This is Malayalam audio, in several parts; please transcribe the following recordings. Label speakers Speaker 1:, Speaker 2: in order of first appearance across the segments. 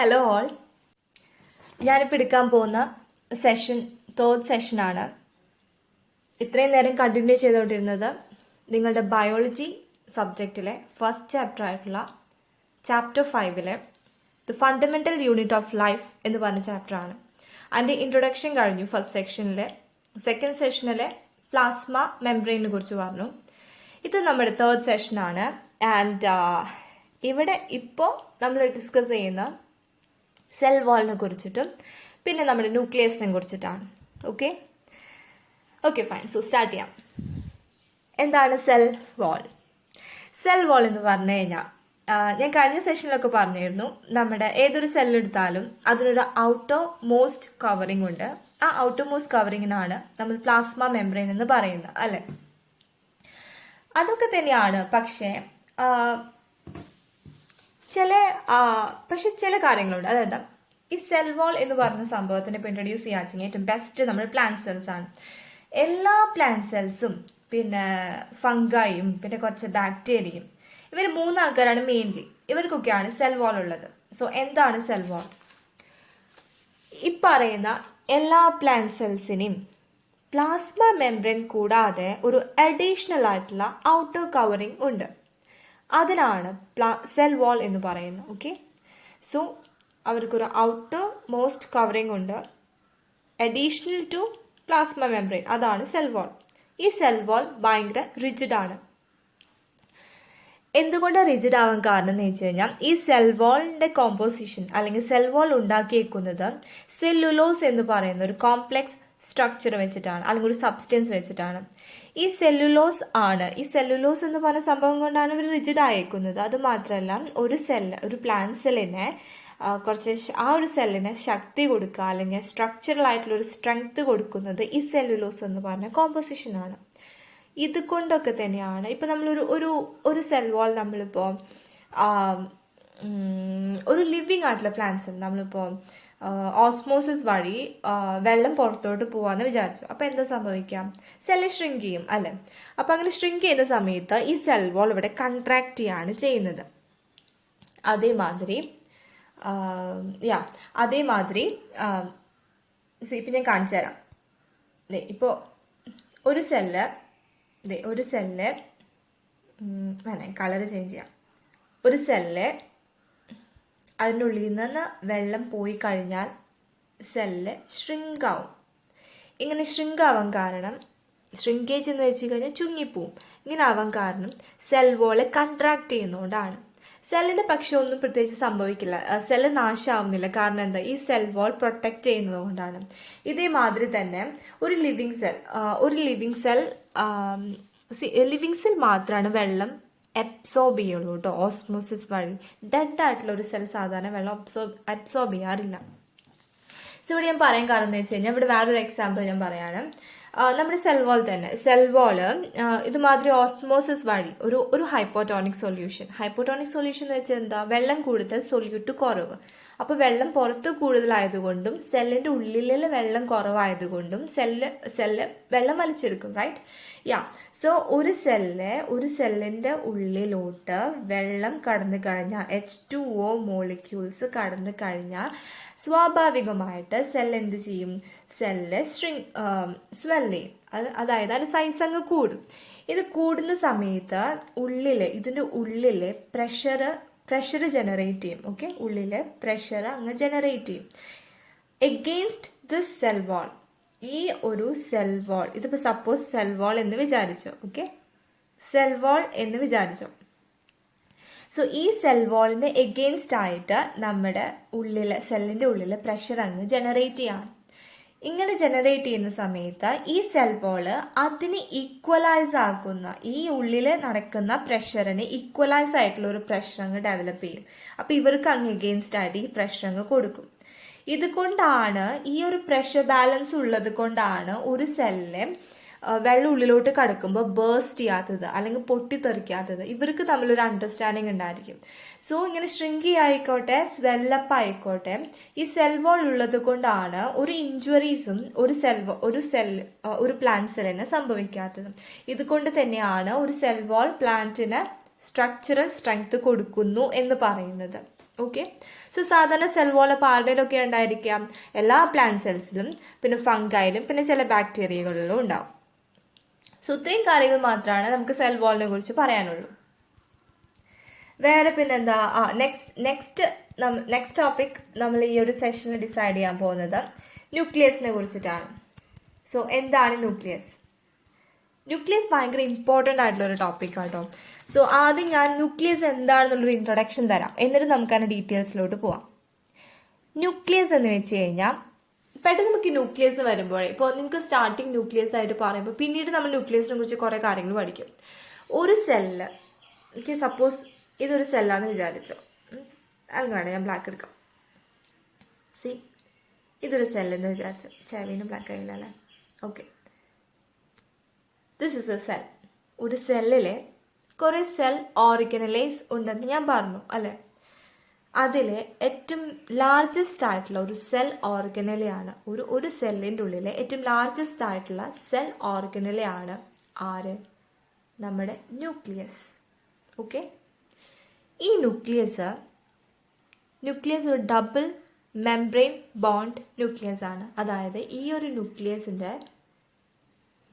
Speaker 1: Hello all. ഞാനിപ്പോൾ എടുക്കാൻ പോകുന്ന സെഷൻ തേർഡ് സെഷനാണ്. ഇത്രയും നേരം കണ്ടിന്യൂ ചെയ്തുകൊണ്ടിരുന്നത് നിങ്ങളുടെ ബയോളജി സബ്ജക്റ്റിലെ ഫസ്റ്റ് ചാപ്റ്റർ ആയിട്ടുള്ള ചാപ്റ്റർ 5-ലെ the fundamental unit of life എന്ന് പറഞ്ഞ ചാപ്റ്ററാണ്. അതിൻ്റെ ഇൻട്രൊഡക്ഷൻ കഴിഞ്ഞു ഫസ്റ്റ് സെക്ഷനിലെ. സെക്കൻഡ് സെഷനിലെ പ്ലാസ്മ മെംബ്രെയിനെ കുറിച്ച് പറഞ്ഞു. ഇത് നമ്മുടെ തേർഡ് സെഷനാണ്. ആൻഡ് ഇവിടെ ഇപ്പോൾ നമ്മൾ ഡിസ്കസ് ചെയ്യുന്ന സെൽ വാളിനെ കുറിച്ചിട്ടും പിന്നെ നമ്മുടെ ന്യൂക്ലിയസിനെ കുറിച്ചിട്ടാണ്. Okay fine. സോ സ്റ്റാർട്ട് ചെയ്യാം. എന്താണ് സെൽ വാൾ? സെൽ വാൾ എന്ന് പറഞ്ഞു കഴിഞ്ഞാൽ ഞാൻ കഴിഞ്ഞ സെഷനിലൊക്കെ പറഞ്ഞിരുന്നു, നമ്മുടെ ഏതൊരു സെല്ലെടുത്താലും അതിനൊരു ഔട്ടർ മോസ്റ്റ് കവറിംഗ് ഉണ്ട്. ആ ഔട്ടർ മോസ്റ്റ് കവറിങ്ങിനാണ് നമ്മൾ പ്ലാസ്മ മെംബ്രെയിൻ എന്ന് പറയുന്നത്, അല്ലേ? അതൊക്കെ തന്നെയാണ്. പക്ഷേ ചില കാര്യങ്ങളുണ്ട്. അതായത് ഈ സെൽ വാൾ എന്ന് പറയുന്ന സംഭവത്തിനെ ഇപ്പോൾ ഇൻട്രൊഡ്യൂസ് ചെയ്യാൻ ഏറ്റവും ബെസ്റ്റ് നമ്മൾ പ്ലാന്റ് സെൽസ് ആണ്. എല്ലാ പ്ലാന്റ് സെൽസും പിന്നെ ഫംഗായും പിന്നെ കുറച്ച് ബാക്ടീരിയയും, ഇവർ മൂന്നാൾക്കാരാണ് മെയിൻലി. ഇവർക്കൊക്കെയാണ് സെൽ വാൾ ഉള്ളത്. സോ എന്താണ് സെൽ വാൾ? ഈ പറയുന്ന എല്ലാ പ്ലാന്റ് സെൽസിനെയും പ്ലാസ്മ മെംബ്രെയിൻ കൂടാതെ ഒരു അഡീഷണൽ ആയിട്ടുള്ള ഔട്ടർ കവറിങ് ഉണ്ട്. അതിനാണ് സെൽ വാൾ എന്ന് പറയുന്നത്. സോ അവർക്കൊരു ഔട്ടർ മോസ്റ്റ് കവറിങ് ഉണ്ട് അഡീഷണൽ ടു പ്ലാസ്മ മെംബ്രെയിൻ. അതാണ് സെൽ വാൾ. ഈ സെൽ വാൾ ഭയങ്കര റിജിഡ് ആണ്. എന്തുകൊണ്ട് റിജിഡ് ആവാൻ കാരണം എന്ന് വെച്ച് കഴിഞ്ഞാൽ ഈ സെൽ വാളിന്റെ കോമ്പോസിഷൻ അല്ലെങ്കിൽ സെൽ വാൾ ഉണ്ടാക്കിയേക്കുന്നത് സെല്ലുലോസ് എന്ന് പറയുന്ന ഒരു കോംപ്ലെക്സ് സ്ട്രക്ചർ വെച്ചിട്ടാണ്, അല്ലെങ്കിൽ ഒരു സബ്സ്റ്റൻസ് വെച്ചിട്ടാണ്. ഈ സെല്ലുലോസ് എന്ന് പറഞ്ഞ സംഭവം കൊണ്ടാണ് ഇവർ റിജിഡ് ആയേക്കുന്നത്. അത് മാത്രമല്ല, ഒരു പ്ലാന്റ് സെല്ലിനെ ആ ഒരു സെല്ലിന് ശക്തി കൊടുക്കുക അല്ലെങ്കിൽ സ്ട്രക്ചറൽ ആയിട്ടുള്ള ഒരു സ്ട്രെങ്ത് കൊടുക്കുന്നത് ഈ സെല്ലുലോസ് എന്ന് പറഞ്ഞ കോമ്പോസിഷനാണ്. ഇത് കൊണ്ടൊക്കെ തന്നെയാണ് ഇപ്പം നമ്മളൊരു ഒരു സെൽ വാൾ നമ്മളിപ്പോൾ ഒരു ലിവിങ് ആയിട്ടുള്ള പ്ലാന്റ്സ് നമ്മളിപ്പോൾ ഓസ്മോസിസ് വഴി വെള്ളം പുറത്തോട്ട് പോവാന്ന് വിചാരിച്ചു. അപ്പം എന്താ സംഭവിക്കാം? സെല്ല് ഷ്രിങ്ക് ചെയ്യും, അല്ലേ? അപ്പം അങ്ങനെ ഷ്രിങ്ക് ചെയ്യുന്ന സമയത്ത് ഈ സെൽ വാൾ ഇവിടെ കൺട്രാക്ട് ചെയ്യാണ് ചെയ്യുന്നത്. അതേമാതിരി ഇപ്പം ഞാൻ കാണിച്ചു തരാം. ഇപ്പോൾ ഒരു സെല്ല് കളർ ചേഞ്ച് ചെയ്യാം. ഒരു സെല്ല് അതിൻ്റെ ഉള്ളിൽ നിന്ന് വെള്ളം പോയി കഴിഞ്ഞാൽ സെല്ല് ഷ്രിങ്ക് ആവും. ഇങ്ങനെ ഷ്രിങ്ക് ആവാൻ കാരണം, ഷ്രിങ്കേജ് എന്ന് വെച്ച് കഴിഞ്ഞാൽ ചുങ്ങിപ്പോവും. ഇങ്ങനെ ആവാൻ കാരണം സെൽ വാള് കൺട്രാക്ട് ചെയ്യുന്നതുകൊണ്ടാണ്. സെല്ലിന് പക്ഷെ ഒന്നും പ്രത്യേകിച്ച് സംഭവിക്കില്ല, സെല്ല് നാശമാവുന്നില്ല. കാരണം എന്താ? ഈ സെൽ വാൾ പ്രൊട്ടക്റ്റ് ചെയ്യുന്നത് കൊണ്ടാണ്. ഇതേമാതിരി തന്നെ ഒരു ലിവിങ് സെൽ മാത്രമാണ് വെള്ളം അബ്സോർബ് ചെയ്യുള്ളൂ കേട്ടോ, ഓസ്മോസിസ് വഴി. ഡെഡ് ആയിട്ടുള്ള ഒരു സെൽ സാധാരണ വെള്ളം അബ്സോർബ് ചെയ്യാറില്ല. സോ ഇവിടെ ഞാൻ പറയാൻ കാരണം എന്ന് വെച്ച് കഴിഞ്ഞാൽ, ഇവിടെ വേറൊരു എക്സാമ്പിൾ ഞാൻ പറയാണ്. നമ്മുടെ സെൽ വാള് ഇതുമാതിരി ഓസ്മോസിസ് വഴി ഒരു ഹൈപ്പോട്ടോണിക് സൊല്യൂഷൻ എന്ന് വെച്ചാൽ എന്താ? വെള്ളം കൂടുതൽ, സൊല്യൂട്ട് കുറവ്. അപ്പോൾ വെള്ളം പുറത്ത് കൂടുതലായതുകൊണ്ടും സെല്ലിന്റെ ഉള്ളിലെ വെള്ളം കുറവായതുകൊണ്ടും സെല്ല് വെള്ളം വലിച്ചെടുക്കും, റൈറ്റ്? സോ ഒരു സെല്ലിന്റെ ഉള്ളിലോട്ട് വെള്ളം കടന്നു കഴിഞ്ഞാൽ, H2O മോളിക്യൂൾസ് കടന്നു കഴിഞ്ഞാൽ സ്വാഭാവികമായിട്ട് സെല്ല് എന്ത് ചെയ്യും? സെല്ല് സ്വെൽ ചെയ്യും. അതായത് അതിന്റെ സൈസ് അങ്ങ് കൂടും. ഇത് കൂടുന്ന സമയത്ത് ഇതിന്റെ ഉള്ളിലെ പ്രഷർ ജനറേറ്റ് ചെയ്യും. ഉള്ളിലെ പ്രഷർ അങ്ങ് ജനറേറ്റ് ചെയ്യും എഗെയിൻസ്റ്റ് ദിസ് സെൽ വാൾ. ഈ ഒരു സെൽ വാൾ, ഇതിപ്പോൾ സപ്പോസ് സെൽ വാൾ എന്ന് വിചാരിച്ചോ. സോ ഈ സെൽ വാളിന് എഗെയിൻസ്റ്റ് ആയിട്ട് നമ്മുടെ സെല്ലിന്റെ ഉള്ളിലെ പ്രഷർ അങ്ങ് ജനറേറ്റ് ചെയ്യാണ്. ഇങ്ങനെ ജനറേറ്റ് ചെയ്യുന്ന സമയത്ത് ഈ സെൽ വാള് അതിന് ഈക്വലൈസ് ആക്കുന്ന, ഈ ഉള്ളിൽ നടക്കുന്ന പ്രഷറിന് ഈക്വലൈസ് ആയിട്ടുള്ള ഒരു പ്രഷർ അങ്ങ് ഡെവലപ്പ് ചെയ്യും. അപ്പൊ ഇവർക്ക് അങ്ങ് എഗെയിൻസ്റ്റ് ആയിട്ട് ഈ പ്രഷർ അങ്ങ് കൊടുക്കും. ഇതുകൊണ്ടാണ്, ഈ ഒരു പ്രഷർ ബാലൻസ് ഉള്ളത് കൊണ്ടാണ് ഒരു സെല്ലിനെ വെള്ളം ഉള്ളിലോട്ട് കടക്കുമ്പോൾ ബേസ്റ്റ് ചെയ്യാത്തത് അല്ലെങ്കിൽ പൊട്ടിത്തെറിക്കാത്തത്. ഇവർക്ക് തമ്മിലൊരു അണ്ടർസ്റ്റാൻഡിങ് ഉണ്ടായിരിക്കും. സോ ഇങ്ങനെ ഷ്രിങ്കി ആയിക്കോട്ടെ, സ്വെല്ലപ്പ് ആയിക്കോട്ടെ, ഈ സെൽ വാൾ ഉള്ളത് കൊണ്ടാണ് ഒരു ഇഞ്ചുറീസും ഒരു പ്ലാന്റ് സെല്ലിന് സംഭവിക്കാത്തത്. ഇതുകൊണ്ട് തന്നെയാണ് ഒരു സെൽ വാൾ പ്ലാന്റിന് സ്ട്രക്ചറൽ സ്ട്രെങ്ത് കൊടുക്കുന്നു എന്ന് പറയുന്നത്. ഓക്കെ. സോ സാധാരണ സെൽ വാൾ അപ്പോൾ ആരുടെയിലൊക്കെ ഉണ്ടായിരിക്കാം? എല്ലാ പ്ലാന്റ് സെൽസിലും, പിന്നെ ഫംഗൈലും, പിന്നെ ചില ബാക്ടീരിയകളിലും ഉണ്ടാവും. സോ ഇത്രയും കാര്യങ്ങൾ മാത്രമാണ് നമുക്ക് സെൽ വാളിനെ കുറിച്ച് പറയാനുള്ളൂ. വേറെ പിന്നെന്താ, നെക്സ്റ്റ് ടോപ്പിക് നമ്മൾ ഈ ഒരു സെഷനിൽ ഡിസൈഡ് ചെയ്യാൻ പോകുന്നത് ന്യൂക്ലിയസിനെ കുറിച്ചിട്ടാണ്. സോ എന്താണ് ന്യൂക്ലിയസ്? ന്യൂക്ലിയസ് ഭയങ്കര ഇമ്പോർട്ടൻ്റ് ആയിട്ടുള്ള ഒരു ടോപ്പിക് ആട്ടോ. സോ ആദ്യം ഞാൻ ന്യൂക്ലിയസ് എന്താണെന്നുള്ളൊരു ഇൻട്രൊഡക്ഷൻ തരാം, എന്നിട്ട് നമുക്ക് അതിൻ്റെ ഡീറ്റെയിൽസിലോട്ട് പോവാം. ന്യൂക്ലിയസ് എന്ന് വെച്ച് കഴിഞ്ഞാൽ പെട്ടെന്ന് നമുക്ക് ന്യൂക്ലിയസ് എന്ന് വരുമ്പോഴേ, ഇപ്പോൾ നിങ്ങൾക്ക് സ്റ്റാർട്ടിങ് ന്യൂക്ലിയസ് ആയിട്ട് പറയുമ്പോൾ പിന്നീട് നമ്മൾ ന്യൂക്ലിയസിനെ കുറിച്ച് കുറേ കാര്യങ്ങൾ പഠിക്കും. ഒരു സെല്ല്, എനിക്ക് സപ്പോസ് ഇതൊരു സെല്ലാന്ന് വിചാരിച്ചോ, അത് വേണം ഞാൻ ബ്ലാക്ക് എടുക്കാം. ഇതൊരു സെല്ലെന്ന് വിചാരിച്ചോ, ചെവിന് ബ്ലാക്ക് ആയില്ലല്ലേ? Okay, this is a cell. ഒരു സെല്ലിലെ കുറേ സെൽ ഓർഗനലൈസ് ഉണ്ടെന്ന് ഞാൻ പറഞ്ഞു അല്ലേ? അതിലെ ഏറ്റവും ലാർജസ്റ്റ് ആയിട്ടുള്ള ഒരു സെൽ ഓർഗനലയാണ്, ഒരു സെല്ലിൻ്റെ ഉള്ളിലെ ഏറ്റവും ലാർജസ്റ്റ് ആയിട്ടുള്ള സെൽ ഓർഗനലയാണ് ആര്? നമ്മുടെ ന്യൂക്ലിയസ്. ഓക്കെ, ഈ ന്യൂക്ലിയസ് ഒരു ഡബിൾ മെംബ്രെയിൻ ബോണ്ട് ന്യൂക്ലിയസ് ആണ്. അതായത് ഈ ഒരു ന്യൂക്ലിയസിൻ്റെ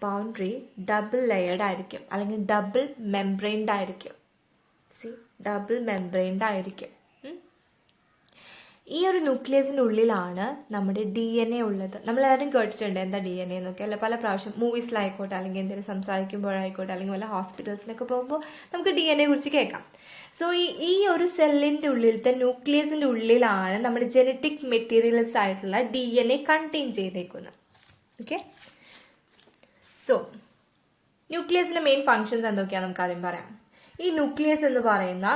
Speaker 1: ബൗണ്ടറി ഡബിൾ ലെയർഡ് ആയിരിക്കും, അല്ലെങ്കിൽ ഡബിൾ മെംബ്രെയിൻഡ് ആയിരിക്കും. ഡബിൾ മെംബ്രെയിൻഡ് ആയിരിക്കും. ഈ ഒരു ന്യൂക്ലിയസിൻ്റെ ഉള്ളിലാണ് നമ്മുടെ DNA ഉള്ളത്. നമ്മളാരും കേട്ടിട്ടുണ്ട് എന്താ DNA എന്നൊക്കെ അല്ല? പല പ്രാവശ്യം മൂവീസിലായിക്കോട്ടെ, അല്ലെങ്കിൽ എന്തെങ്കിലും സംസാരിക്കുമ്പോഴായിക്കോട്ടെ, അല്ലെങ്കിൽ വല്ല ഹോസ്പിറ്റൽസിലൊക്കെ പോകുമ്പോൾ നമുക്ക് DNA കുറിച്ച് കേൾക്കാം. സോ ഈ ഒരു സെല്ലിൻ്റെ ഉള്ളിലത്തെ ന്യൂക്ലിയസിൻ്റെ ഉള്ളിലാണ് നമ്മുടെ ജനറ്റിക് മെറ്റീരിയൽസ് ആയിട്ടുള്ള DNA കണ്ടെയ്ൻ ചെയ്തേക്കുന്നത്. ഓക്കെ, സോ ന്യൂക്ലിയസിൻ്റെ മെയിൻ ഫങ്ഷൻസ് എന്തൊക്കെയാണെന്ന് നമുക്ക് ആദ്യം പറയാം. ഈ ന്യൂക്ലിയസ് എന്ന് പറയുന്ന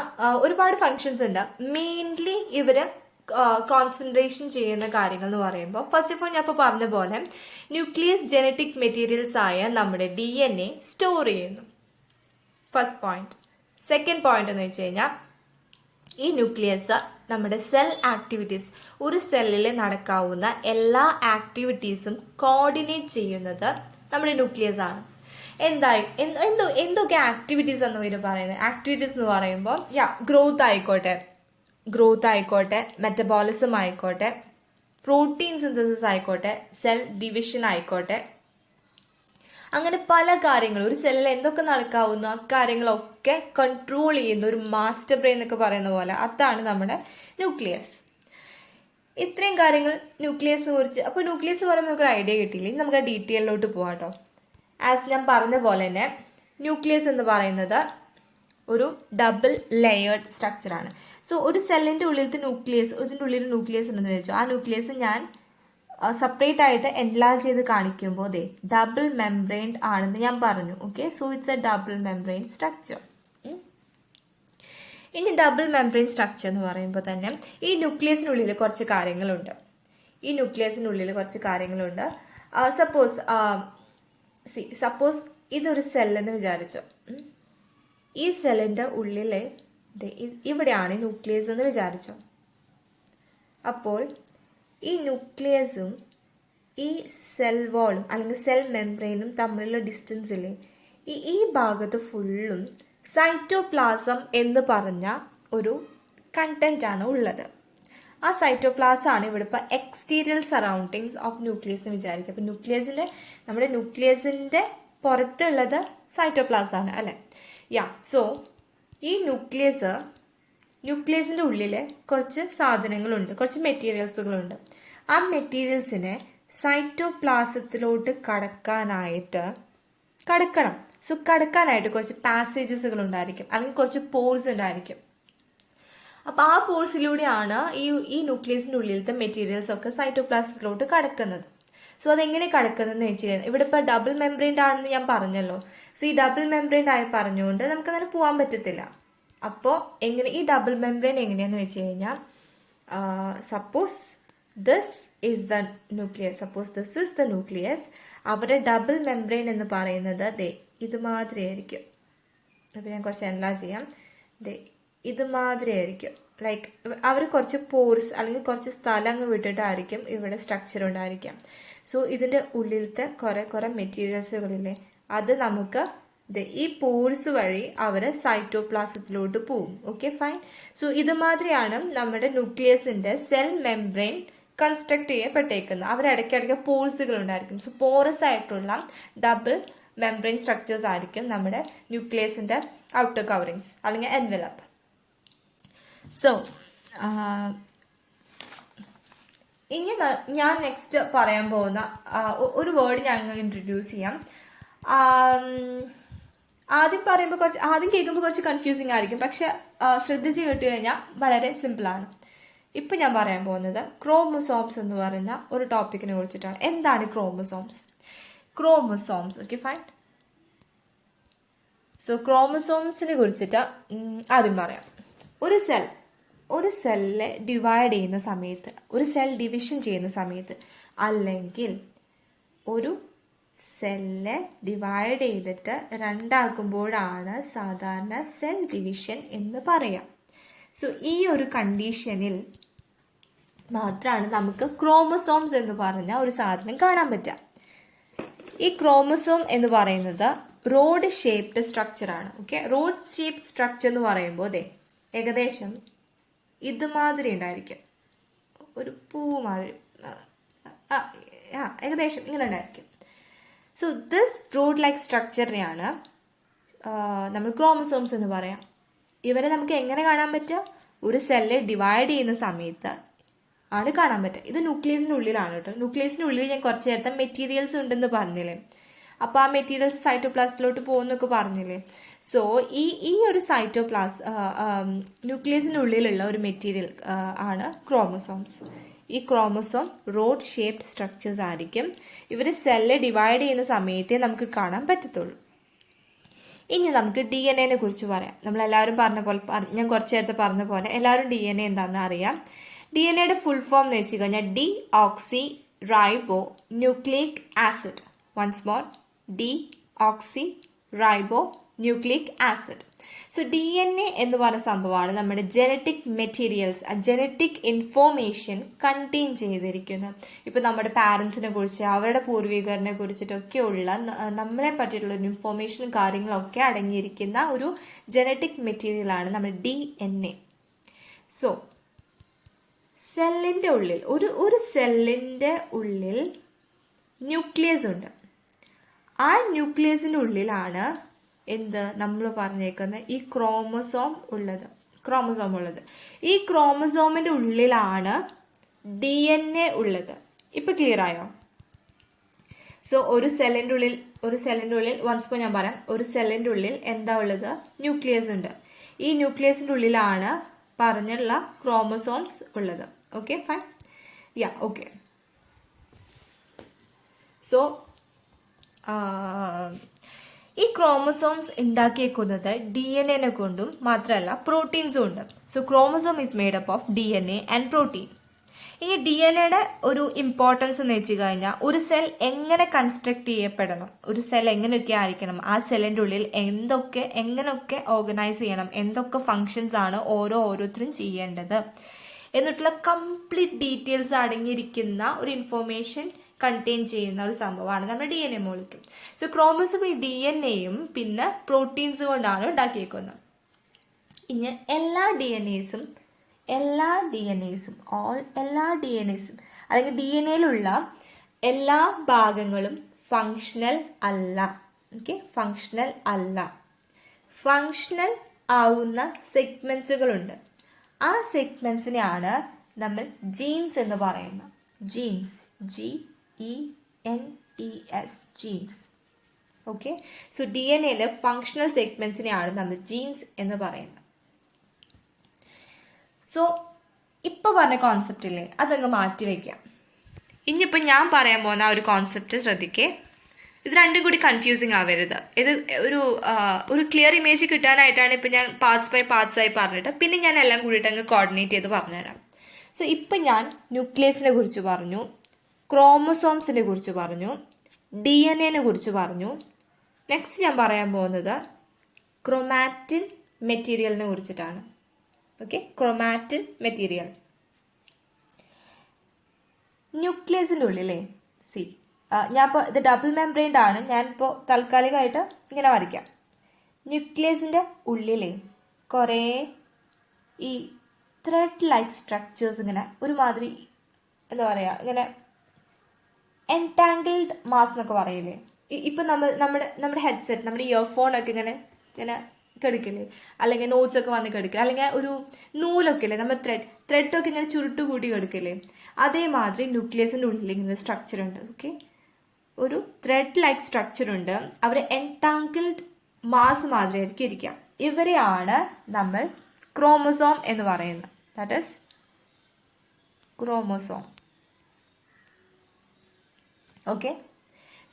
Speaker 1: ഒരുപാട് ഫങ്ഷൻസ് ഉണ്ട്. മെയിൻലി ഇവർ കോൺസെൻട്രേഷൻ ചെയ്യുന്ന കാര്യങ്ങൾ എന്ന് പറയുമ്പോൾ, ഫസ്റ്റ് ഓഫ് ഓൾ ഞാൻ ഇപ്പോൾ പറഞ്ഞ പോലെ ന്യൂക്ലിയസ് ജനറ്റിക് മെറ്റീരിയൽസ് ആയ നമ്മുടെ DNA സ്റ്റോർ ചെയ്യുന്നു. First point. സെക്കൻഡ് പോയിന്റ് എന്ന് വെച്ച് കഴിഞ്ഞാൽ ഈ ന്യൂക്ലിയസ് നമ്മുടെ സെൽ ആക്ടിവിറ്റീസ്, ഒരു സെല്ലിൽ നടക്കാവുന്ന എല്ലാ ആക്ടിവിറ്റീസും കോർഡിനേറ്റ് ചെയ്യുന്നത് നമ്മുടെ ന്യൂക്ലിയസ് ആണ്. എന്തൊക്കെ ആക്ടിവിറ്റീസ് എന്ന് ഇവർ പറയുന്നത്? ആക്ടിവിറ്റീസ് എന്ന് പറയുമ്പോൾ ഗ്രോത്ത് ആയിക്കോട്ടെ, മെറ്റബോളിസം ആയിക്കോട്ടെ, പ്രോട്ടീൻ സിന്തസിസ് ആയിക്കോട്ടെ, സെൽ ഡിവിഷൻ ആയിക്കോട്ടെ, അങ്ങനെ പല കാര്യങ്ങളും ഒരു സെല്ലിൽ എന്തൊക്കെ നടക്കാവുന്നു ആ കാര്യങ്ങളൊക്കെ കൺട്രോൾ ചെയ്യുന്ന ഒരു മാസ്റ്റർ ബ്രെയിൻ എന്നൊക്കെ പറയുന്ന പോലെ അതാണ് നമ്മുടെ ന്യൂക്ലിയസ്. ഇത്രയും കാര്യങ്ങൾ ന്യൂക്ലിയസിനെ കുറിച്ച്. അപ്പോൾ ന്യൂക്ലിയസ് എന്ന് പറയുമ്പോൾ നമുക്ക് ഒരു ഐഡിയ കിട്ടിയില്ലെങ്കിൽ നമുക്ക് ആ ഡീറ്റെയിലോട്ട് പോകാം കേട്ടോ. ആസ് ഞാൻ പറഞ്ഞ പോലെ തന്നെ ന്യൂക്ലിയസ് എന്ന് പറയുന്നത് ഒരു ഡബിൾ ലെയേർഡ് സ്ട്രക്ചറാണ്. സോ ഒരു സെല്ലിൻ്റെ ഉള്ളിലത്തെ ഇതിൻ്റെ ഉള്ളിൽ ന്യൂക്ലിയസ് ഉണ്ടെന്ന് വെച്ചോ, ആ ന്യൂക്ലിയസ് ഞാൻ സെപ്പറേറ്റ് ആയിട്ട് എൻലാർജ് ചെയ്ത് കാണിക്കുമ്പോൾ ഡബിൾ മെംബ്രെയിൻഡ് ആണെന്ന് ഞാൻ പറഞ്ഞു. Okay, so it's A double membrane structure. ഇനി ഡബിൾ മെംബ്രെയിൻ സ്ട്രക്ചർ എന്ന് പറയുമ്പോൾ തന്നെ ഈ ന്യൂക്ലിയസിനുള്ളിൽ കുറച്ച് കാര്യങ്ങളുണ്ട്. സപ്പോസ് ഇതൊരു സെല്ലെന്ന് വിചാരിച്ചോ. ഈ സെല്ലിൻ്റെ ഉള്ളിലെ ഇവിടെയാണ് ന്യൂക്ലിയസ് എന്ന് വിചാരിച്ചോ. അപ്പോൾ ഈ ന്യൂക്ലിയസും ഈ സെൽ വാളും അല്ലെങ്കിൽ സെൽ മെംബ്രെയിനും തമ്മിലുള്ള ഡിസ്റ്റൻസിൽ ഈ ഭാഗത്ത് ഫുള്ളും സൈറ്റോപ്ലാസം എന്ന് പറഞ്ഞ ഒരു കണ്ടന്റ് ആണ് ഉള്ളത്. ആ സൈറ്റോപ്ലാസം ആണ് ഇവിടെ ഇപ്പോൾ എക്സ്റ്റീരിയർ സറൗണ്ടിങ്സ് ഓഫ് ന്യൂക്ലിയസ് എന്ന് വിചാരിക്കുക. അപ്പോൾ നമ്മുടെ ന്യൂക്ലിയസിൻ്റെ പുറത്തുള്ളത് സൈറ്റോപ്ലാസം ആണ് അല്ലേ? സോ ഈ ന്യൂക്ലിയസിൻ്റെ ഉള്ളിൽ കുറച്ച് സാധനങ്ങളുണ്ട്, കുറച്ച് മെറ്റീരിയൽസുകളുണ്ട്. ആ മെറ്റീരിയൽസിനെ സൈറ്റോപ്ലാസത്തിലോട്ട് കടക്കാനായിട്ട് കുറച്ച് പാസേജസുകൾ ഉണ്ടായിരിക്കും, അല്ലെങ്കിൽ കുറച്ച് പോർസ് ഉണ്ടായിരിക്കും. അപ്പോൾ ആ പോർസിലൂടെയാണ് ഈ ന്യൂക്ലിയസിൻ്റെ ഉള്ളിലത്തെ മെറ്റീരിയൽസ് ഒക്കെ സൈറ്റോപ്ലാസത്തിലോട്ട് കടക്കുന്നത്. സോ അതെങ്ങനെ കടക്കുന്നതെന്ന് വെച്ച് കഴിഞ്ഞാൽ ഇവിടെ ഇപ്പോൾ ഡബിൾ മെംബ്രെയിൻഡ് ആണെന്ന് ഞാൻ പറഞ്ഞല്ലോ. സോ ഈ ഡബിൾ മെംബ്രെയിൻഡ് ആയി പറഞ്ഞുകൊണ്ട് നമുക്കങ്ങനെ പോകാൻ പറ്റത്തില്ല. അപ്പോൾ ഈ ഡബിൾ മെംബ്രെയിൻ എങ്ങനെയാണെന്ന് വെച്ച് കഴിഞ്ഞാൽ, suppose this is the nucleus. അവരുടെ ഡബിൾ മെംബ്രെയിൻ എന്ന് പറയുന്നത് ഇതുമാതിരി ആയിരിക്കും. അപ്പോൾ ഞാൻ കുറച്ച് എൻലാർജ് ചെയ്യാം. ഇതുമാതിരി ആയിരിക്കും. ലൈക്ക് അവർ കുറച്ച് പോർസ് അല്ലെങ്കിൽ കുറച്ച് സ്ഥലം അങ്ങ് വിട്ടിട്ടായിരിക്കും ഇവിടെ സ്ട്രക്ചർ ഉണ്ടായിരിക്കാം. സോ ഇതിൻ്റെ ഉള്ളിലത്തെ കുറേ മെറ്റീരിയൽസുകളില്ലേ, അത് നമുക്ക് ഈ പോഴ്സ് വഴി അവർ സൈറ്റോപ്ലാസത്തിലോട്ട് പോവും. Okay fine. സോ ഇതുമാതിരിയാണ് നമ്മുടെ ന്യൂക്ലിയസിന്റെ സെൽ മെംബ്രെയിൻ കൺസ്ട്രക്ട് ചെയ്യപ്പെട്ടേക്കുന്നത്. അവർ ഇടയ്ക്കിടയ്ക്ക് പോഴ്സുകൾ ഉണ്ടായിരിക്കും. സോ പോറസ് ആയിട്ടുള്ള ഡബിൾ മെംബ്രെയിൻ സ്ട്രക്ചേഴ്സ് ആയിരിക്കും നമ്മുടെ ന്യൂക്ലിയസിന്റെ ഔട്ടർ കവറിങ്സ് അല്ലെങ്കിൽ എൻവലപ്പ്. സോ ഇനി ഞാൻ നെക്സ്റ്റ് പറയാൻ പോകുന്ന ഒരു വേർഡ് ഞാൻ ഇൻട്രൊഡ്യൂസ് ചെയ്യാം. ആദ്യം കേൾക്കുമ്പോൾ കുറച്ച് കൺഫ്യൂസിങ് ആയിരിക്കും, പക്ഷെ ശ്രദ്ധിച്ച് കേട്ട് കഴിഞ്ഞാൽ വളരെ സിമ്പിളാണ്. ഇപ്പം ഞാൻ പറയാൻ പോകുന്നത് ക്രോമോസോംസ് എന്ന് പറയുന്ന ഒരു ടോപ്പിക്കിനെ കുറിച്ചിട്ടാണ്. എന്താണ് ക്രോമോസോംസ്? Okay fine. സോ ക്രോമോസോംസിനെ കുറിച്ചിട്ട് ആദ്യം പറയാം. ഒരു സെല്ലിനെ ഡിവൈഡ് ചെയ്യുന്ന സമയത്ത്, ഒരു സെൽ ഡിവിഷൻ ചെയ്യുന്ന സമയത്ത്, അല്ലെങ്കിൽ ഒരു സെല്ല് ഡിവൈഡ് ചെയ്തിട്ട് രണ്ടാക്കുമ്പോഴാണ് സാധാരണ സെൽ ഡിവിഷൻ എന്ന് പറയാം. സോ ഈ ഒരു കണ്ടീഷനിൽ മാത്രമാണ് നമുക്ക് ക്രോമോസോംസ് എന്ന് പറഞ്ഞ ഒരു സാധനം കാണാൻ പറ്റുക. ഈ ക്രോമോസോം എന്ന് പറയുന്നത് റോഡ് ഷേപ്ഡ് സ്ട്രക്ചറാണ്. ഓക്കെ, റോഡ് ഷേപ്പ് സ്ട്രക്ചർ എന്ന് പറയുമ്പോൾ ഏകദേശം ഇതുമാതിരി ഉണ്ടായിരിക്കും, ഒരു പൂ മാതിരി, ഏകദേശം ഇങ്ങനെ ഉണ്ടായിരിക്കും. സോ ദിസ് റോഡ് ലൈക്ക് സ്ട്രക്ചറിനെയാണ് നമ്മൾ ക്രോമോസോംസ് എന്ന് പറയാം. ഇവരെ നമുക്ക് എങ്ങനെ കാണാൻ പറ്റുക? ഒരു സെല്ല് ഡിവൈഡ് ചെയ്യുന്ന സമയത്ത് ആണ് കാണാൻ പറ്റുക. ഇത് ന്യൂക്ലിയസിൻ്റെ ഉള്ളിലാണ് കേട്ടോ. ന്യൂക്ലിയസിൻ്റെ ഉള്ളിൽ ഞാൻ കുറച്ച് നേരത്തെ മെറ്റീരിയൽസ് ഉണ്ടെന്ന് പറഞ്ഞില്ലേ, അപ്പോൾ ആ മെറ്റീരിയൽസ് സൈറ്റോപ്ലാസത്തിലോട്ട് പോകുന്നൊക്കെ പറഞ്ഞില്ലേ. സോ ഈ ഒരു ന്യൂക്ലിയസിൻ്റെ ഉള്ളിലുള്ള ഒരു മെറ്റീരിയൽ ആണ് ക്രോമോസോംസ്. ഈ ക്രോമോസോം റോഡ് ഷേപ്ഡ് സ്ട്രക്ചേഴ്സ് ആയിരിക്കും. ഇവർ സെല്ല് ഡിവൈഡ് ചെയ്യുന്ന സമയത്തേ നമുക്ക് കാണാൻ പറ്റത്തുള്ളൂ. ഇനി നമുക്ക് DNA കുറിച്ച് പറയാം. നമ്മളെല്ലാവരും പറഞ്ഞ പോലെ, ഞാൻ കുറച്ച് നേരത്തെ പറഞ്ഞ പോലെ എല്ലാവരും DNA എന്താണെന്ന് അറിയാം. DNAയുടെ ഫുൾ ഫോം എന്ന് വെച്ച് കഴിഞ്ഞാൽ deoxyribonucleic acid. Once more, deoxyribonucleic acid. So DNA എന്ന് പറഞ്ഞ സംഭവമാണ് നമ്മുടെ genetic materials, genetic information contain ചെയ്തിരിക്കുന്നത്. ഇപ്പം നമ്മുടെ പാരൻസിനെ കുറിച്ച്, അവരുടെ പൂർവികരനെ കുറിച്ചിട്ടൊക്കെയുള്ള നമ്മളെ പറ്റിയിട്ടുള്ള ഒരു ഇൻഫോർമേഷനും കാര്യങ്ങളൊക്കെ അടങ്ങിയിരിക്കുന്ന ഒരു ജനറ്റിക് മെറ്റീരിയലാണ് നമ്മുടെ DNA. സോ സെല്ലിൻ്റെ ഉള്ളിൽ, ഒരു സെല്ലിൻ്റെ ഉള്ളിൽ ന്യൂക്ലിയസ് ഉണ്ട്. ആ ന്യൂക്ലിയസിൻ്റെ ഉള്ളിലാണ് നമ്മൾ പറഞ്ഞേക്കുന്ന ഈ ക്രോമോസോം ഉള്ളത്. ഈ ക്രോമോസോമിൻ്റെ ഉള്ളിലാണ് DNA ഉള്ളത്. ഇപ്പം ക്ലിയർ ആയോ? സോ ഒരു സെല്ലിൻ്റെ ഉള്ളിൽ വൺസ് മോർ ഞാൻ പറയാം, ഒരു സെല്ലിൻ്റെ ഉള്ളിൽ എന്താ ഉള്ളത്? ന്യൂക്ലിയസ് ഉണ്ട്. ഈ ന്യൂക്ലിയസിൻ്റെ ഉള്ളിലാണ് പറഞ്ഞുള്ള ക്രോമോസോംസ് ഉള്ളത്. Okay fine. ഓക്കെ. സോ ഈ ക്രോമോസോംസ് ഉണ്ടാക്കിയേക്കുന്നത് DNA കൊണ്ടും മാത്രമല്ല പ്രോട്ടീൻസും ഉണ്ട്. So chromosome is made up of DNA and protein. ഇനി DNAയുടെ ഒരു ഇമ്പോർട്ടൻസ് എന്ന് വെച്ച് കഴിഞ്ഞാൽ, ഒരു സെൽ എങ്ങനെ കൺസ്ട്രക്ട് ചെയ്യപ്പെടണം, ഒരു സെൽ എങ്ങനെയൊക്കെ ആയിരിക്കണം, ആ സെല്ലിൻ്റെ ഉള്ളിൽ എങ്ങനെയൊക്കെ ഓർഗനൈസ് ചെയ്യണം, എന്തൊക്കെ ഫങ്ഷൻസ് ആണ് ഓരോരുത്തരും ചെയ്യേണ്ടത് എന്നിട്ടുള്ള കംപ്ലീറ്റ് ഡീറ്റെയിൽസ് അടങ്ങിയിരിക്കുന്ന ഒരു ഇൻഫോർമേഷൻ കണ്ടെയ്ൻ ചെയ്യുന്ന ഒരു സംഭവമാണ് നമ്മുടെ DNA മോളിക്യൂൾ. സോ ക്രോമോസോം ഈ DNAയും പിന്നെ പ്രോട്ടീൻസ് കൊണ്ടാണ് ഉണ്ടാക്കിയേക്കുന്നത്. ഇനി എല്ലാ DNAസും അല്ലെങ്കിൽ DNAയിലുള്ള എല്ലാ ഭാഗങ്ങളും ഫങ്ഷണൽ അല്ല. ഓക്കെ, ഫങ്ഷണൽ ആവുന്ന സെഗ്മെന്റ്സുകളുണ്ട്. ആ സെഗ്മെന്റ്സിനെയാണ് നമ്മൾ ജീൻസ് എന്ന് പറയുന്നത്. Genes, GENES, genes. Okay, so DNAയിലെ ഫങ്ഷണൽ സെഗ്മെന്റ്സിനെയാണ് നമ്മൾ ജീൻസ് എന്ന് പറയുന്നത്. സോ ഇപ്പോൾ പറഞ്ഞ കോൺസെപ്റ്റ് ഇല്ലേ, അതങ്ങ് മാറ്റി വയ്ക്കാം. ഇനിയിപ്പോൾ ഞാൻ പറയാൻ പോകുന്ന ഒരു കോൺസെപ്റ്റ് ശ്രദ്ധിക്കേ. ഇത് രണ്ടും കൂടി കൺഫ്യൂസിങ് ആവരുത്. ഇത് ഒരു ക്ലിയർ ഇമേജ് കിട്ടാനായിട്ടാണ് ഇപ്പം ഞാൻ പാർട്സ് ആയി പറഞ്ഞിട്ട് പിന്നെ ഞാൻ എല്ലാം കൂടിയിട്ട് അങ്ങ് കോർഡിനേറ്റ് ചെയ്ത് പറഞ്ഞുതരാം. സോ ഇപ്പം ഞാൻ ന്യൂക്ലിയസിനെ കുറിച്ച് പറഞ്ഞു, ക്രോമോസോംസിനെ കുറിച്ച് പറഞ്ഞു, DNA കുറിച്ച് പറഞ്ഞു. നെക്സ്റ്റ് ഞാൻ പറയാൻ പോകുന്നത് ക്രോമാറ്റിൻ മെറ്റീരിയലിനെ കുറിച്ചിട്ടാണ്. Okay, chromatin material. ന്യൂക്ലിയസിൻ്റെ ഉള്ളിലേ ഞാൻ ഇപ്പോൾ ഇത് ഡബിൾ മെംബ്രെയിൻഡ് ആണ്, ഞാനിപ്പോൾ താൽക്കാലികമായിട്ട് ഇങ്ങനെ വരയ്ക്കാം. ന്യൂക്ലിയസിൻ്റെ ഉള്ളിൽ കുറേ ഈ ത്രെഡ് ലൈക്ക് സ്ട്രക്ചേഴ്സ് ഇങ്ങനെ ഒരുമാതിരി എന്താ പറയുക, ഇങ്ങനെ എൻടാങ്കിൾഡ് മാസ് എന്നൊക്കെ പറയില്ലേ. ഇപ്പം നമ്മുടെ ഹെഡ്സെറ്റ്, നമ്മുടെ ഇയർഫോണൊക്കെ ഇങ്ങനെ ഇങ്ങനെ കെടുക്കില്ലേ, അല്ലെങ്കിൽ നോട്ട്സ് ഒക്കെ വന്ന് കെടുക്കില്ല, അല്ലെങ്കിൽ ഒരു നൂലൊക്കെ ഇല്ലേ, നമ്മൾ ത്രെഡൊക്കെ ഇങ്ങനെ ചുരുട്ട് കൂട്ടി കെടുക്കില്ലേ, അതേമാതിരി ന്യൂക്ലിയസിൻ്റെ ഉള്ളിൽ ഇങ്ങനെ സ്ട്രക്ചർ ഉണ്ട്. ഓക്കെ, ഒരു ത്രെഡ് ലൈക്ക് സ്ട്രക്ചർ ഉണ്ട്. അവർ എൻടാങ്കിൾഡ് മാസ് മാതിരി ആയിരിക്കും ഇരിക്കുക. ഇവരെയാണ് നമ്മൾ ക്രോമസോം എന്ന് പറയുന്നത്. That is chromosome. Okay,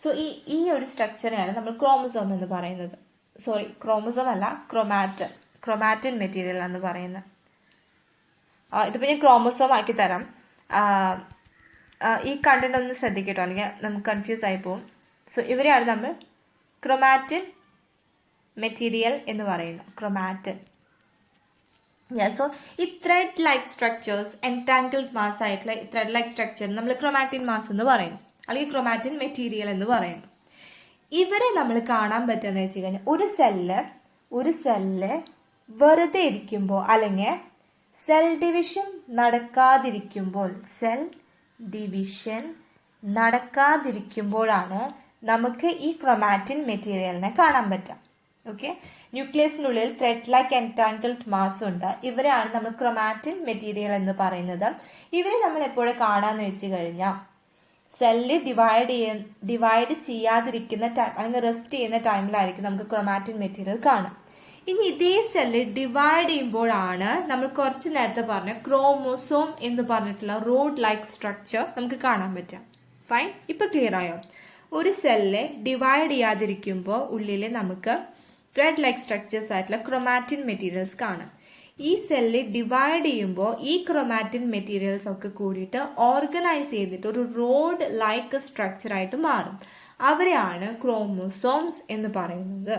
Speaker 1: so ഈ ഒരു സ്ട്രക്ചറിനെയാണ് നമ്മൾ ക്രോമസോം എന്ന് പറയുന്നത്. സോറി, ക്രോമസോം അല്ല, ക്രോമാറ്റിൻ മെറ്റീരിയൽ എന്ന് പറയുന്നത്. ഇതിപ്പോൾ ഞാൻ ക്രോമസോം ആക്കി തരാം. ഈ കണ്ടന്റ് ഒന്ന് ശ്രദ്ധിക്കട്ടോ, അല്ലെങ്കിൽ നമുക്ക് കൺഫ്യൂസ് ആയി പോകും. സോ ഇവരെയാണ് നമ്മൾ ക്രോമാറ്റിൻ മെറ്റീരിയൽ എന്ന് പറയുന്നത്. ക്രോമാറ്റിൻ. സോ ഈ thread like structures, entangled mass ആയിട്ടുള്ള ത്രെഡ് ലൈക്ക് സ്ട്രക്ചർ നമ്മൾ ക്രോമാറ്റിൻ മാസ് എന്ന് പറയുന്നു, അല്ലെങ്കിൽ ക്രോമാറ്റിൻ മെറ്റീരിയൽ എന്ന് പറയുന്നു. ഇവരെ നമ്മൾ കാണാൻ പറ്റുമെന്ന് വെച്ച് കഴിഞ്ഞാൽ ഒരു സെല്ല് വെറുതെ ഇരിക്കുമ്പോൾ, അല്ലെങ്കിൽ സെൽ ഡിവിഷൻ നടക്കാതിരിക്കുമ്പോഴാണ് നമുക്ക് ഈ ക്രോമാറ്റിൻ മെറ്റീരിയലിനെ കാണാൻ പറ്റുക. Okay, ന്യൂക്ലിയസിനുള്ളിൽ thread like entangled mass ഉണ്ട്. ഇവരെയാണ് നമ്മൾ ക്രോമാറ്റിൻ മെറ്റീരിയൽ എന്ന് പറയുന്നത്. ഇവരെ നമ്മൾ എപ്പോഴും കാണാന്ന് വെച്ച് കഴിഞ്ഞാൽ സെല്ല് ഡിവൈഡ് ചെയ്യാതിരിക്കുന്ന ടൈം, അല്ലെങ്കിൽ റെസ്റ്റ് ചെയ്യുന്ന ടൈമിലായിരിക്കും നമുക്ക് ക്രോമാറ്റിൻ മെറ്റീരിയൽ കാണാം. ഇനി ഇതേ സെല്ല് ഡിവൈഡ് ചെയ്യുമ്പോഴാണ് നമ്മൾ കുറച്ച് നേരത്തെ പറഞ്ഞ ക്രോമോസോം എന്ന് പറഞ്ഞിട്ടുള്ള റോഡ് ലൈക്ക് സ്ട്രക്ചർ നമുക്ക് കാണാൻ പറ്റുക. ഫൈൻ, ഇപ്പൊ ക്ലിയർ ആയോ? ഒരു സെല്ല് ഡിവൈഡ് ചെയ്യാതിരിക്കുമ്പോൾ ഉള്ളിൽ നമുക്ക് ത്രെഡ് ലൈക്ക് സ്ട്രക്ചേഴ്സ് ആയിട്ടുള്ള ക്രോമാറ്റിൻ മെറ്റീരിയൽസ് കാണാം. ഈ സെല്ല് ഡിവൈഡ് ചെയ്യുമ്പോൾ ഈ ക്രോമാറ്റിൻ മെറ്റീരിയൽസ് ഒക്കെ കൂടിയിട്ട് ഓർഗനൈസ് ചെയ്തിട്ട് ഒരു റോഡ് ലൈക്ക് സ്ട്രക്ചർ ആയിട്ട് മാറും. അവരെയാണ് ക്രോമോസോംസ് എന്ന് പറയുന്നത്.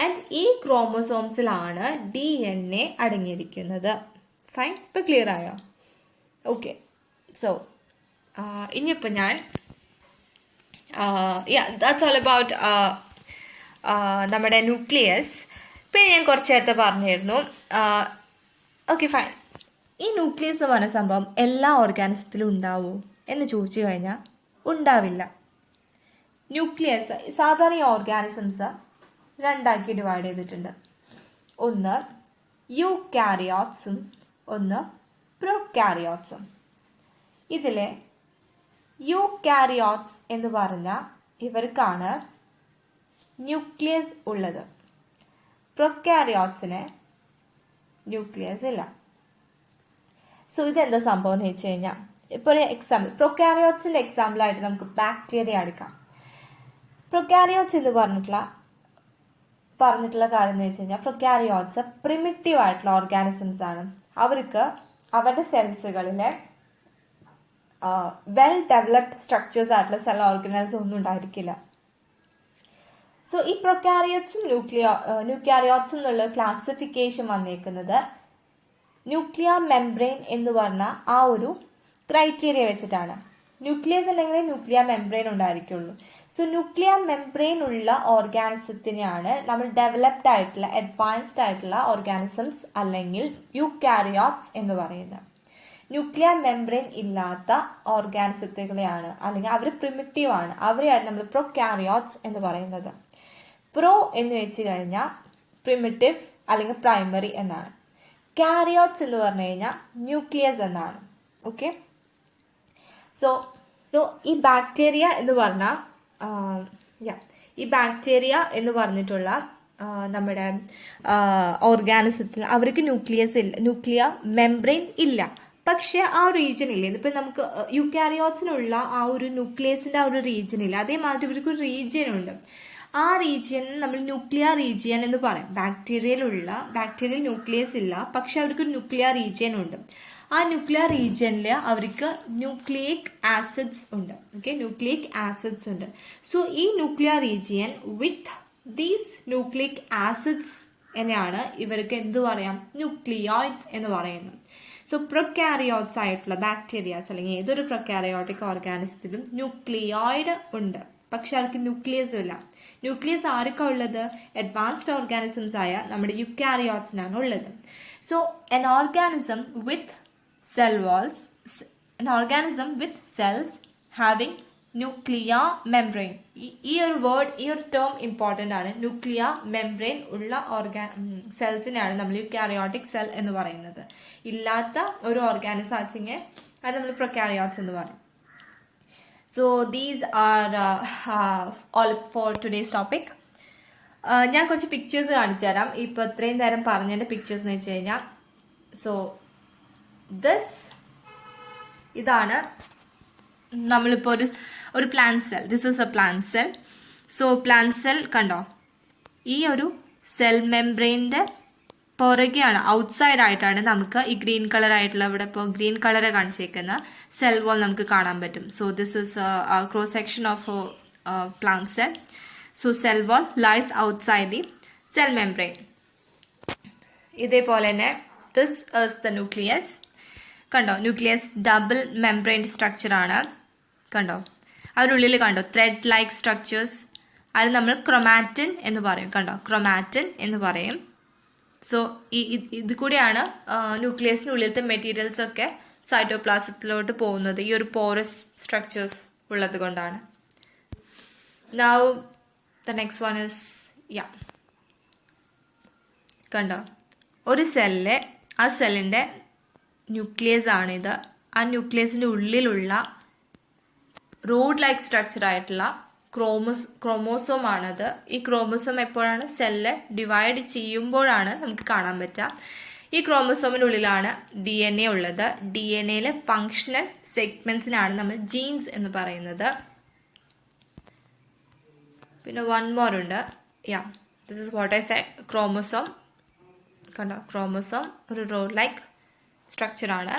Speaker 1: ആൻഡ് ഈ ക്രോമോസോംസിലാണ് DNA അടങ്ങിയിരിക്കുന്നത്. ഫൈൻ, ഇപ്പൊ ക്ലിയർ ആയോ? ഓക്കെ, സോ ഇനിയിപ്പോൾ ഞാൻ ദാറ്റ്സ് ഓൾ അബൌട്ട് നമ്മുടെ ന്യൂക്ലിയസ്. പിന്നെ ഞാൻ കുറച്ച് നേരത്തെ പറഞ്ഞിരുന്നു. Okay, fine. ഈ ന്യൂക്ലിയസ് എന്ന് പറഞ്ഞ സംഭവം എല്ലാ ഓർഗാനിസത്തിലും ഉണ്ടാവുമോ എന്ന് ചോദിച്ചു കഴിഞ്ഞാൽ ഉണ്ടാവില്ല. ന്യൂക്ലിയസ് സാധാരണ ഓർഗാനിസംസ് രണ്ടാക്കി ഡിവൈഡ് ചെയ്തിട്ടുണ്ട്. ഒന്ന് യൂകാരിയോട്സും ഒന്ന് പ്രൊകാരിയോട്സും. ഇതിലെ യൂകാരിയോട്സ് എന്ന് പറഞ്ഞ ഇവർക്കാണ് ന്യൂക്ലിയസ് ഉള്ളത്. പ്രൊകാരിയോട്സിന് ന്യൂക്ലിയസ് ഇല്ല. സോ ഇതെന്താ സംഭവം എന്ന് വെച്ച് കഴിഞ്ഞാൽ, ഇപ്പോൾ ഒരു എക്സാമ്പിൾ, പ്രൊകാരിയോട്സിന്റെ എക്സാമ്പിളായിട്ട് നമുക്ക് ബാക്ടീരിയ എടുക്കാം. പ്രൊകാരിയോട്സ് എന്ന് പറഞ്ഞിട്ടുള്ള കാര്യം എന്ന് വെച്ച് കഴിഞ്ഞാൽ, പ്രൊകാരിയോട്സ് പ്രിമിറ്റീവ് ആയിട്ടുള്ള ഓർഗാനിസംസ് ആണ്. അവർക്ക് അവരുടെ സെൽസുകളിലെ വെൽ ഡെവലപ്ഡ് സ്ട്രക്ചേഴ്സ് ആയിട്ടുള്ള സെൽ ഓർഗനൈസേഴ്സ് ഒന്നും ഉണ്ടായിരിക്കില്ല. സോ ഈ പ്രൊകാരിയോട്സും ന്യൂക്യാരിയോട്സും എന്നുള്ള ക്ലാസിഫിക്കേഷൻ വന്നേക്കുന്നത് ന്യൂക്ലിയർ മെംബ്രെയിൻ എന്ന് പറഞ്ഞ ആ ഒരു ക്രൈറ്റീരിയ വെച്ചിട്ടാണ്. ന്യൂക്ലിയസ് ഉണ്ടെങ്കിൽ ന്യൂക്ലിയർ മെംബ്രെയിൻ ഉണ്ടായിരിക്കുള്ളൂ. സോ ന്യൂക്ലിയർ മെംബ്രെയിൻ ഉള്ള ഓർഗാനിസത്തിനെയാണ് നമ്മൾ ഡെവലപ്ഡ് ആയിട്ടുള്ള അഡ്വാൻസ്ഡ് ആയിട്ടുള്ള ഓർഗാനിസംസ് അല്ലെങ്കിൽ യൂകാരിയോട്സ് എന്ന് പറയുന്നത്. ന്യൂക്ലിയർ മെംബ്രെയിൻ ഇല്ലാത്ത ഓർഗാനിസത്തുകളെയാണ്, അല്ലെങ്കിൽ അവർ പ്രിമിറ്റീവ് ആണ്, അവരെയാണ് നമ്മൾ പ്രൊകാരിയോട്സ് എന്ന് പറയുന്നത്. പ്രോ എന്ന് വെച്ച് കഴിഞ്ഞാൽ പ്രിമിറ്റീവ് അല്ലെങ്കിൽ പ്രൈമറി എന്നാണ്. കാരിയോട്സ് എന്ന് പറഞ്ഞു കഴിഞ്ഞാൽ ന്യൂക്ലിയസ് എന്നാണ്. ഓക്കെ, സോ ഈ ബാക്ടീരിയ എന്ന് പറഞ്ഞാൽ എന്ന് പറഞ്ഞിട്ടുള്ള നമ്മുടെ ഓർഗാനിസത്തിൽ അവർക്ക് ന്യൂക്ലിയർ മെംബ്രെയിൻ ഇല്ല. പക്ഷെ ആ ഒരു റീജിയൻ ഇല്ല. ഇതിപ്പോൾ നമുക്ക് യൂകാരിയോട്സിനുള്ള ആ ഒരു ന്യൂക്ലിയസിൻ്റെ ആ ഒരു റീജിയൻ ഇല്ല. അതേമാതിരി ഇവർക്ക് ഒരു റീജിയൻ ഉണ്ട്. ആ റീജിയൻ നമ്മൾ ന്യൂക്ലിയർ റീജിയൻ എന്ന് പറയും. ബാക്ടീരിയൽ ന്യൂക്ലിയസ് ഇല്ല, പക്ഷെ അവർക്ക് ന്യൂക്ലിയർ റീജിയൻ ഉണ്ട്. ആ ന്യൂക്ലിയർ റീജിയനിൽ അവർക്ക് ന്യൂക്ലിയിക് ആസിഡ്സ് ഉണ്ട്. ഓക്കെ, ന്യൂക്ലിയിക് ആസിഡ്സ് ഉണ്ട്. സോ ഈ nuclear region with these nucleic acids എന്നെയാണ് ഇവർക്ക് എന്ത് പറയാം, ന്യൂക്ലിയോയിഡ്സ് എന്ന് പറയുന്നത്. സോ പ്രൊകാരിയോട്സ് ആയിട്ടുള്ള ബാക്ടീരിയാസ് അല്ലെങ്കിൽ ഏതൊരു പ്രൊകാരിയോട്ടിക് ഓർഗാനിസത്തിലും ന്യൂക്ലിയോയിഡ് ഉണ്ട്. പക്ഷെ അവർക്ക് ന്യൂക്ലിയസും ഇല്ല. ന്യൂക്ലിയസ് ആർക്കാണ് ഉള്ളത്? അഡ്വാൻസ്ഡ് ഓർഗാനിസംസ് ആയ നമ്മുടെ യുക്കാരിയോട്സിനാണ് ഉള്ളത്. So an organism with cells having nuclear membrane. ഈ ഒരു വേർഡ്, ഈ ഒരു ടേം ഇമ്പോർട്ടൻ്റ് ആണ്. ന്യൂക്ലിയർ മെംബ്രെയിൻ ഉള്ള സെൽസിനെയാണ് നമ്മൾ യുക്കാരിയോട്ടിക് സെൽ എന്ന് പറയുന്നത്. ഇല്ലാത്ത ഒരു ഓർഗാനിസം ആച്ചെങ്കിൽ അത് നമ്മൾ പ്രൊക്കാരിയോട്സ് എന്ന് പറയും. So these are all for today's topic. ഞാൻ കുറച്ച് പിക്ചേഴ്സ് കാണിച്ചു തരാം. ഇപ്പോൾ ഇത്രയും നേരം പറഞ്ഞതിൻ്റെ പിക്ചേഴ്സ് എന്ന് വെച്ച് കഴിഞ്ഞാൽ, സോ ഇതാണ് നമ്മളിപ്പോൾ ഒരു plant cell. This is A plant cell. So plant cell കണ്ടോ, ഈ ഒരു സെൽ മെംബ്രെയിൻ്റെ പുറകെയാണ്, ഔട്ട്സൈഡ് ആയിട്ടാണ് നമുക്ക് ഈ ഗ്രീൻ കളർ ആയിട്ടുള്ള, ഇവിടെ ഇപ്പോൾ ഗ്രീൻ കളർ കാണിച്ചേക്കുന്ന സെൽ വാൾ നമുക്ക് കാണാൻ പറ്റും. So this is cross section of plant cell. So cell wall lies outside the cell membrane. ഇതേപോലെ തന്നെ ദിസ് ഇസ് ദ ന്യൂക്ലിയസ്. കണ്ടോ, ന്യൂക്ലിയസ് ഡബിൾ മെംബ്രെയിൻ സ്ട്രക്ചർ ആണ്. കണ്ടോ, അതിനുള്ളിൽ കണ്ടോ ത്രെഡ് ലൈക്ക് സ്ട്രക്ചേഴ്സ്. അത് നമ്മൾ ക്രൊമാറ്റിൻ എന്ന് പറയും. കണ്ടോ, ക്രൊമാറ്റിൻ എന്ന് പറയും. സോ ഇത് കൂടിയാണ് ന്യൂക്ലിയസിനുള്ളിലത്തെ മെറ്റീരിയൽസ് ഒക്കെ സൈറ്റോപ്ലാസത്തിലോട്ട് പോകുന്നത്, ഈ ഒരു പോറസ് സ്ട്രക്ചേഴ്സ് ഉള്ളത് കൊണ്ടാണ്. Now the next one is കണ്ടോ, ഒരു സെല്ലിലെ ആ സെല്ലിൻ്റെ ന്യൂക്ലിയസ് ആണിത്. ആ ന്യൂക്ലിയസിൻ്റെ ഉള്ളിലുള്ള റോഡ് ലൈക്ക് സ്ട്രക്ചർ ആയിട്ടുള്ള ക്രോമോസോം ആണത്. ഈ ക്രോമോസോം എപ്പോഴാണ് സെല്ല് ഡിവൈഡ് ചെയ്യുമ്പോഴാണ് നമുക്ക് കാണാൻ പറ്റുക. ഈ ക്രോമോസോമിൻ്റെ ഉള്ളിലാണ് DNA ഉള്ളത്. DNAയിലെ ഫങ്ഷണൽ സെഗ്മെന്റ്സിനാണ് നമ്മൾ ജീൻസ് എന്ന് പറയുന്നത്. പിന്നെ വൺ മോർ ഉണ്ട്. This is what I said, chromosome. കണ്ടോ, ക്രോമോസോം ഒരു റോഡ് ലൈക്ക് സ്ട്രക്ചർ ആണ്.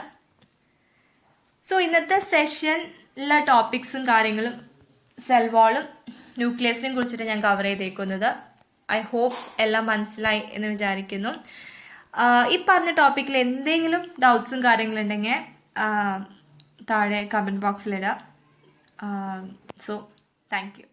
Speaker 1: സോ ഇന്നത്തെ സെഷനിലെ ടോപ്പിക്സും കാര്യങ്ങളും സെൽ വാളും ന്യൂക്ലിയസിനെയും കുറിച്ചിട്ട് ഞാൻ കവർ ചെയ്തേക്കുന്നത്. ഐ ഹോപ്പ് എല്ലാം മനസ്സിലായി എന്ന് വിചാരിക്കുന്നു. ഈ പറഞ്ഞ ടോപ്പിക്കിൽ എന്തെങ്കിലും ഡൗട്ട്സും കാര്യങ്ങളുണ്ടെങ്കിൽ താഴെ കമൻറ്റ് ബോക്സിലിടുക. So thank U.